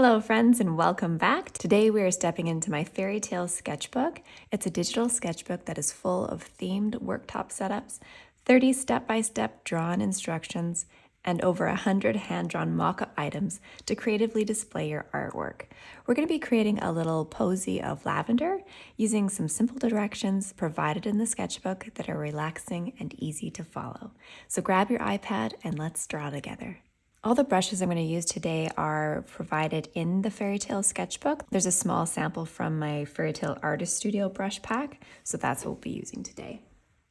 Hello friends and welcome back. Today we are stepping into my Fairytale Sketchbook. It's a digital sketchbook that is full of themed worktop setups, 30 step-by-step drawn instructions, and over 100 hand-drawn mock-up items to creatively display your artwork. We're going to be creating a little posy of lavender using some simple directions provided in the sketchbook that are relaxing and easy to follow. So grab your iPad and let's draw together. All the brushes I'm going to use today are provided in the Fairytale Sketchbook. There's a small sample from my Fairytale Artist Studio brush pack, so that's what we'll be using today.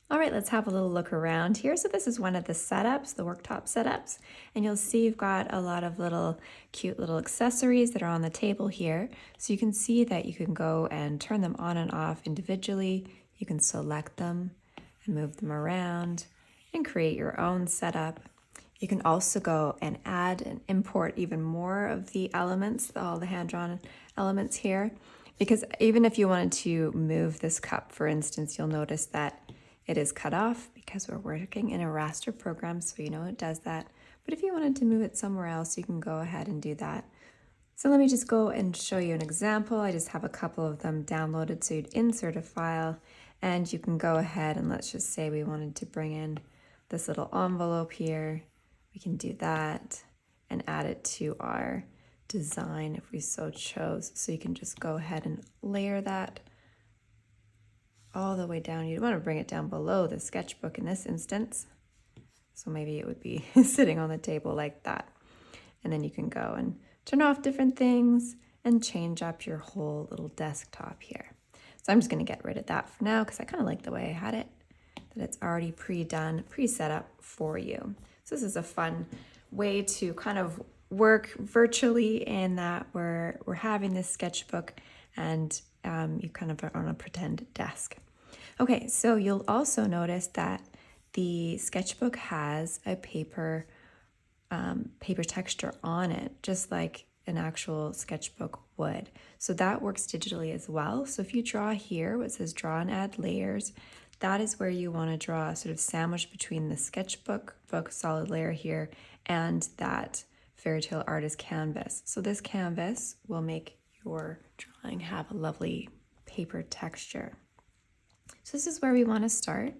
All right, let's have a little look around here. So this is one of the setups, the worktop setups, and you'll see you've got a lot of little cute little accessories that are on the table here. So you can see that you can go and turn them on and off individually. You can select them and move them around and create your own setup. You can also go and add and import even more of the elements, all the hand-drawn elements here, because even if you wanted to move this cup, for instance, you'll notice that it is cut off because we're working in a raster program, so you know it does that. But if you wanted to move it somewhere else, you can go ahead and do that. So let me just go and show you an example. I just have a couple of them downloaded, so you'd insert a file, and you can go ahead and let's just say we wanted to bring in this little envelope here. We can do that and add it to our design if we so chose. So you can just go ahead and layer that all the way down. You'd want to bring it down below the sketchbook in this instance. So maybe it would be sitting on the table like that. And then you can go and turn off different things and change up your whole little desktop here. So I'm just going to get rid of that for now because I kind of like the way I had it, that it's already pre-done, pre-set up for you. So this is a fun way to kind of work virtually in that we're having this sketchbook and you kind of are on a pretend desk. Okay, so you'll also notice that the sketchbook has a paper texture on it, just like an actual sketchbook would. So that works digitally as well. So if you draw here, where it says draw and add layers, that is where you want to draw a sort of sandwich between the sketchbook solid layer here and that Fairytale artist canvas. So this canvas will make your drawing have a lovely paper texture. So this is where we want to start.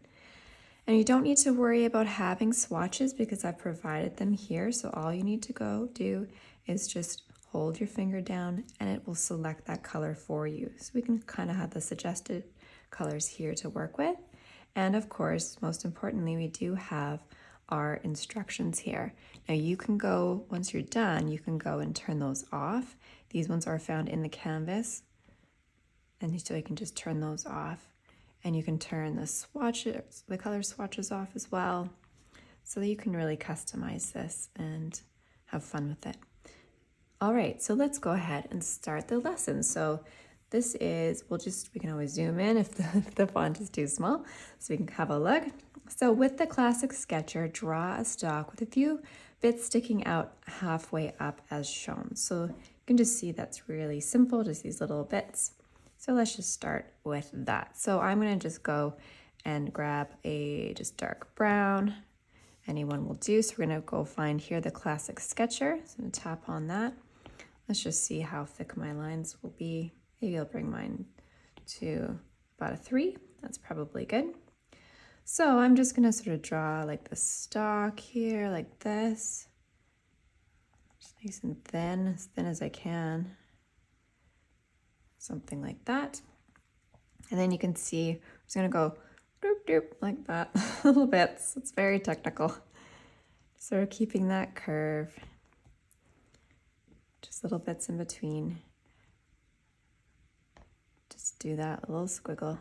And you don't need to worry about having swatches because I've provided them here. So all you need to go do is just hold your finger down and it will select that color for you. So we can kind of have the suggested colors here to work with. And of course, most importantly, we do have our instructions here. Now you can go, once you're done, you can go and turn those off. These ones are found in the canvas. And so you can just turn those off. And you can turn the swatches, the color swatches off as well. So that you can really customize this and have fun with it. All right, so let's go ahead and start the lesson. So this is, we can always zoom in if the font is too small, so we can have a look. So with the classic sketcher, draw a stalk with a few bits sticking out halfway up as shown. So you can just see that's really simple, just these little bits. So let's just start with that. So I'm gonna just go and grab a just dark brown. Anyone will do. So we're gonna go find here the classic sketcher. So I'm gonna tap on that. Let's just see how thick my lines will be. Maybe I'll bring mine to about a 3. That's probably good. So I'm just gonna sort of draw like the stalk here, like this. Just nice and thin as I can. Something like that. And then you can see, I'm just gonna go doop doop like that, little bits. It's very technical. Sort of keeping that curve. Just little bits in between. Just do that little squiggle.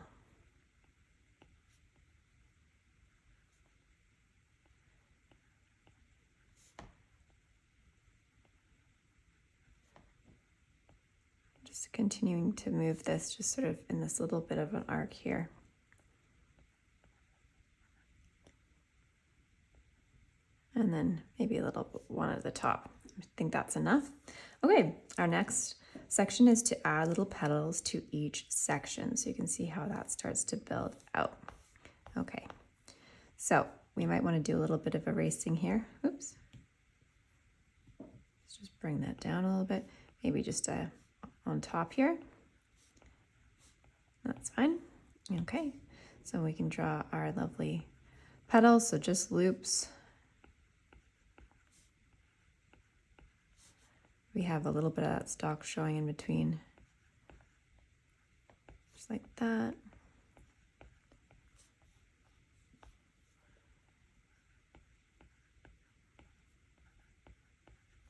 Just continuing to move this just sort of in this little bit of an arc here. And then maybe a little one at the top. I think that's enough. Okay, our next section is to add little petals to each section. So you can see how that starts to build out. Okay, so we might want to do a little bit of erasing here. Oops. Let's just bring that down a little bit. maybe just on top here. That's fine. Okay, so we can draw our lovely petals, so just loops. We have a little bit of that stalk showing in between, just like that.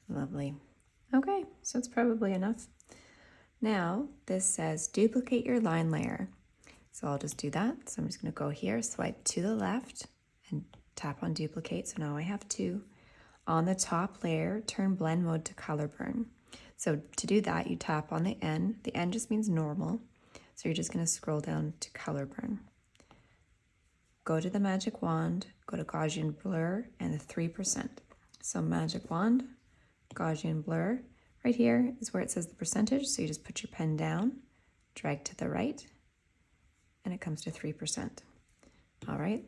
Lovely. Okay, so it's probably enough. Now, this says duplicate your line layer. So I'll just do that. So I'm just going to go here, swipe to the left, and tap on duplicate. So now I have two. On the top layer, turn blend mode to color burn. So to do that, you tap on the N. The N just means normal. So you're just going to scroll down to color burn. Go to the magic wand, go to Gaussian blur, and the 3%. So magic wand, Gaussian blur. Right here is where it says the percentage. So you just put your pen down, drag to the right, and it comes to 3%. All right,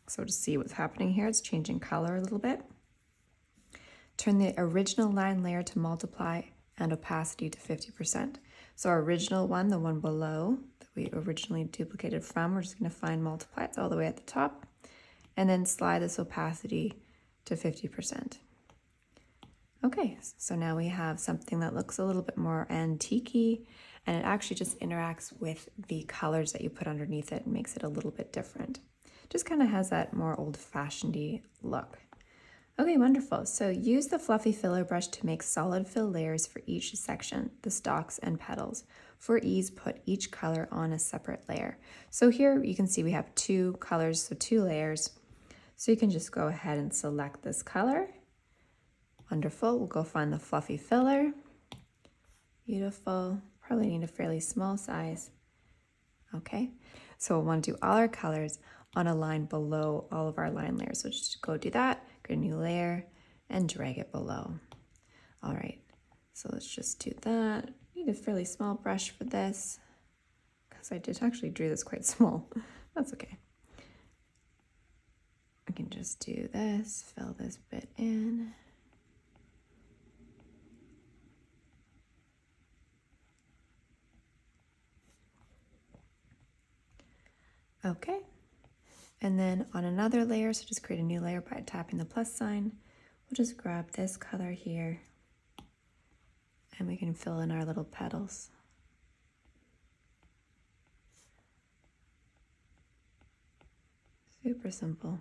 so to see what's happening here, it's changing color a little bit. Turn the original line layer to multiply and opacity to 50%. So our original one, the one below that we originally duplicated from, we're just going to find multiply. It's all the way at the top, and then slide this opacity to 50%. Okay, so now we have something that looks a little bit more antique-y, and it actually just interacts with the colors that you put underneath it and makes it a little bit different. Just kind of has that more old-fashioned-y look. Okay, wonderful. So use the fluffy filler brush to make solid fill layers for each section, the stalks and petals. For ease, put each color on a separate layer. So here you can see we have two colors, so two layers. So you can just go ahead and select this color. Wonderful. We'll go find the fluffy filler. Beautiful. Probably need a fairly small size. Okay, so we'll want to do all our colors on a line below all of our line layers. So just go do that, create a new layer, and drag it below. All right, so let's just do that. Need a fairly small brush for this because I did actually drew this quite small. That's okay. I can just do this, fill this bit in. Okay, and then on another layer, so just create a new layer by tapping the plus sign. We'll just grab this color here, and we can fill in our little petals. Super simple.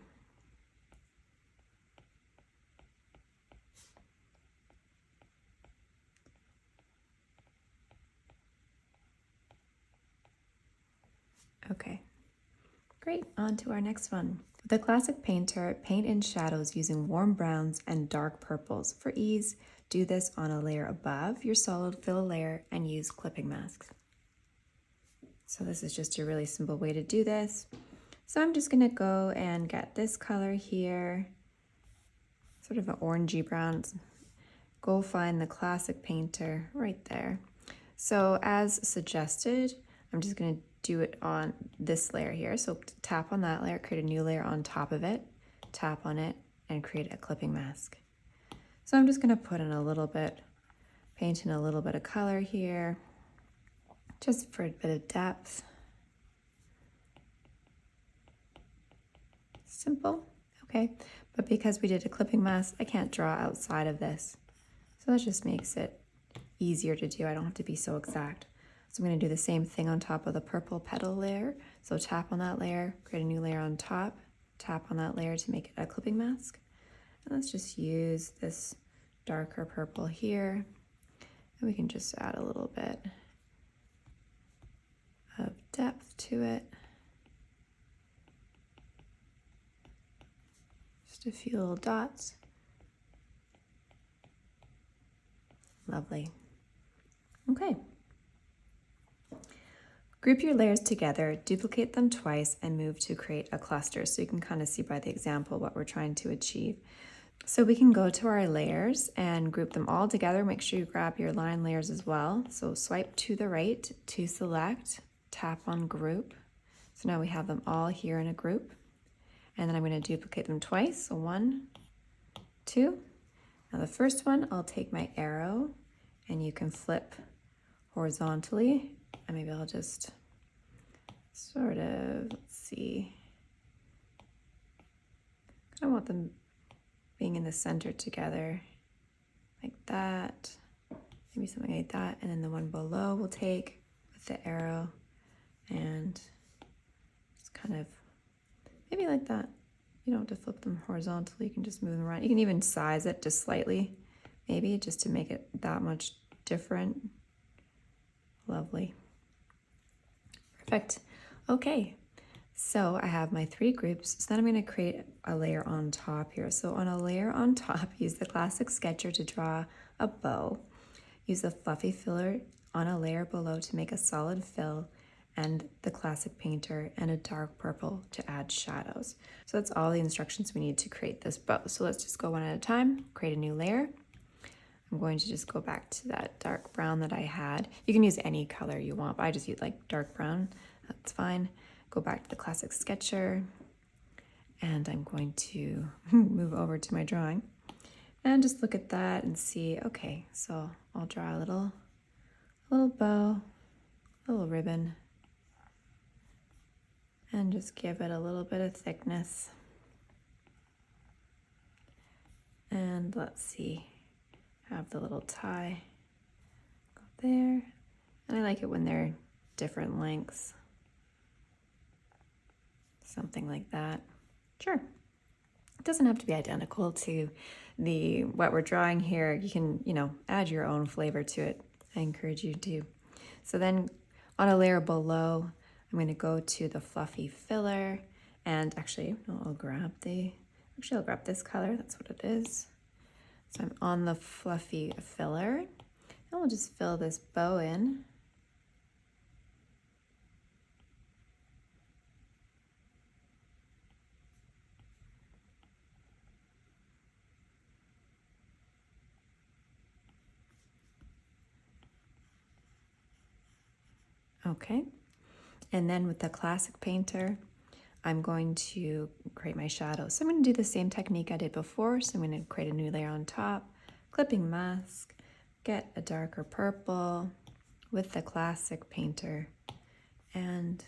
Okay. Great, on to our next one. With a classic painter, paint in shadows using warm browns and dark purples. For ease, do this on a layer above your solid fill layer and use clipping masks. So this is just a really simple way to do this. So I'm just gonna go and get this color here, sort of an orangey brown. Go find the classic painter right there. So as suggested, I'm just gonna do it on this layer here. So tap on that layer, create a new layer on top of it, tap on it, and create a clipping mask. So I'm just gonna put in a little bit, paint in a little bit of color here, just for a bit of depth. Simple, okay. But because we did a clipping mask, I can't draw outside of this. So that just makes it easier to do. I don't have to be so exact. So I'm going to do the same thing on top of the purple petal layer. So tap on that layer, create a new layer on top, tap on that layer to make it a clipping mask. And let's just use this darker purple here. And we can just add a little bit of depth to it. Just a few little dots. Lovely. Okay. Group your layers together, duplicate them twice, and move to create a cluster. So you can kind of see by the example what we're trying to achieve. So we can go to our layers and group them all together. Make sure you grab your line layers as well. So swipe to the right to select, tap on group. So now we have them all here in a group. And then I'm going to duplicate them twice. So 1, 2. Now the first one, I'll take my arrow and you can flip horizontally, and maybe I'll just sort of, let's see, I want them being in the center together, like that, maybe something like that, and then the one below we'll take with the arrow and just kind of, maybe like that. You don't have to flip them horizontally, you can just move them around. You can even size it just slightly, maybe just to make it that much different. Lovely. Perfect. Okay, so I have my 3 groups. So then I'm going to create a layer on top here. So on a layer on top, use the classic sketcher to draw a bow. Use the fluffy filler on a layer below to make a solid fill, and the classic painter and a dark purple to add shadows. So that's all the instructions we need to create this bow. So let's just go one at a time, create a new layer. I'm going to just go back to that dark brown that I had. You can use any color you want, but I just use like dark brown, that's fine. Go back to the classic sketcher, and I'm going to move over to my drawing and just look at that and see, okay, so I'll draw a little bow, a little ribbon, and just give it a little bit of thickness. And let's see, have the little tie go there. And I like it when they're different lengths. Something like that. Sure. It doesn't have to be identical to what we're drawing here. You can, add your own flavor to it. I encourage you to. So then on a layer below, I'm going to go to the fluffy filler, and actually I'll grab this color. That's what it is. So I'm on the fluffy filler, and we'll just fill this bow in. Okay, and then with the classic painter, I'm going to create my shadows. So I'm going to do the same technique I did before. So I'm going to create a new layer on top, clipping mask, get a darker purple with the classic painter, and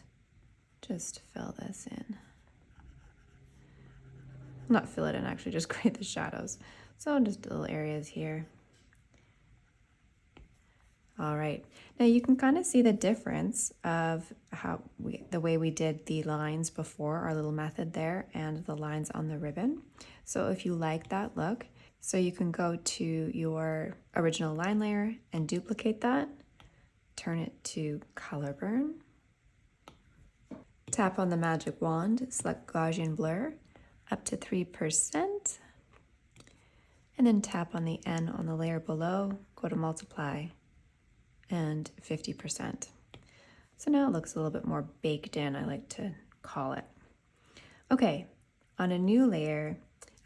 just fill this in. Not fill it in, actually, just create the shadows. So just little areas here. All right, now you can kind of see the difference of the way we did the lines before, our little method there, and the lines on the ribbon. So if you like that look, so you can go to your original line layer and duplicate that, turn it to color burn, tap on the magic wand, select Gaussian blur up to 3%, and then tap on the N on the layer below, go to multiply, and 50%. So now it looks a little bit more baked in, I like to call it. Okay, on a new layer,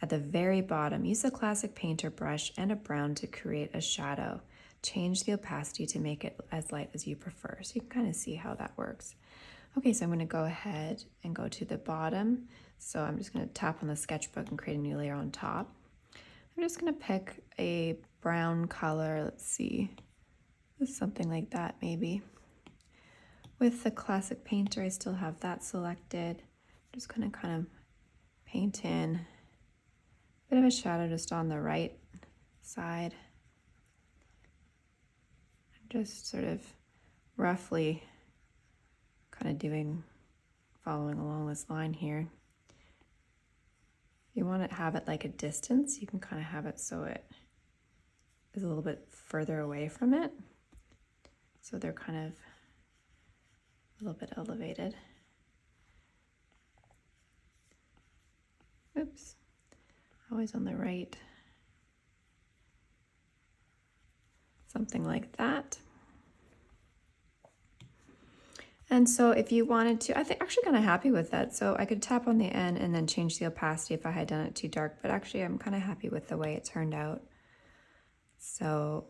at the very bottom, use a classic painter brush and a brown to create a shadow. Change the opacity to make it as light as you prefer. So you can kind of see how that works. Okay, so I'm gonna go ahead and go to the bottom. So I'm just gonna tap on the sketchbook and create a new layer on top. I'm just gonna pick a brown color, let's see, something like that maybe. With the classic painter, I still have that selected. I'm just gonna kind of paint in a bit of a shadow just on the right side. Just sort of roughly kind of following along this line here. If you want to have it like a distance, you can kind of have it so it is a little bit further away from it. So they're kind of a little bit elevated. Oops, always on the right. Something like that. And so if you wanted to, I think actually kind of happy with that. So I could tap on the N and then change the opacity if I had done it too dark, but actually I'm kind of happy with the way it turned out. So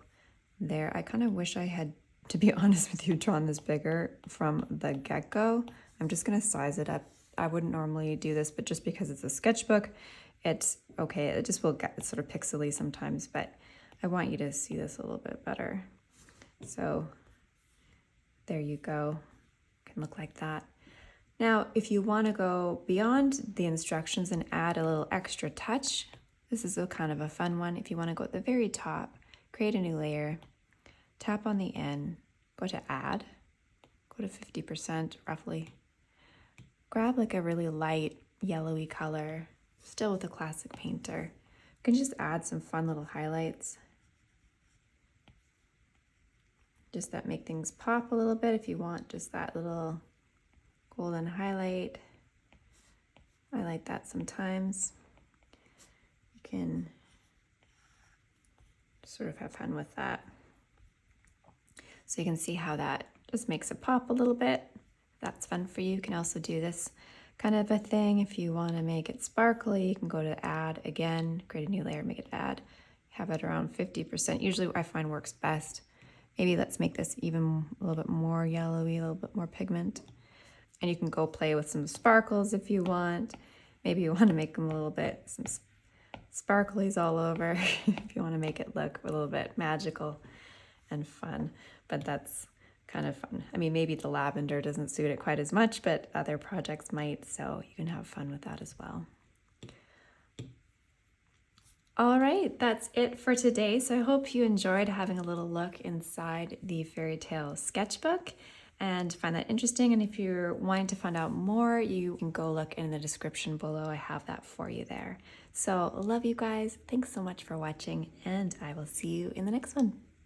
there, I kind of wish I had, to be honest with you, drawn this bigger from the get-go. I'm just gonna size it up. I wouldn't normally do this, but just because it's a sketchbook, it's okay. It just will get sort of pixely sometimes, but I want you to see this a little bit better. So there you go. Can look like that. Now, if you want to go beyond the instructions and add a little extra touch, this is a kind of a fun one. If you want to go at the very top, create a new layer, tap on the N, go to add, go to 50% roughly. Grab like a really light yellowy color, still with a classic painter. You can just add some fun little highlights. Just that make things pop a little bit if you want just that little golden highlight. I like that sometimes. You can sort of have fun with that. So you can see how that just makes it pop a little bit. If that's fun for you. You can also do this kind of a thing. If you want to make it sparkly, you can go to add again, create a new layer, make it add. Have it around 50%. Usually I find works best. Maybe let's make this even a little bit more yellowy, a little bit more pigment. And you can go play with some sparkles if you want. Maybe you want to make them a little bit, some sparklies all over if you want to make it look a little bit magical and fun. But that's kind of fun. I mean, maybe the lavender doesn't suit it quite as much, but other projects might, so you can have fun with that as well. All right, that's it for today. So I hope you enjoyed having a little look inside the Fairytale Sketchbook and find that interesting. And if you're wanting to find out more, you can go look in the description below. I have that for you there. So love you guys. Thanks so much for watching, and I will see you in the next one.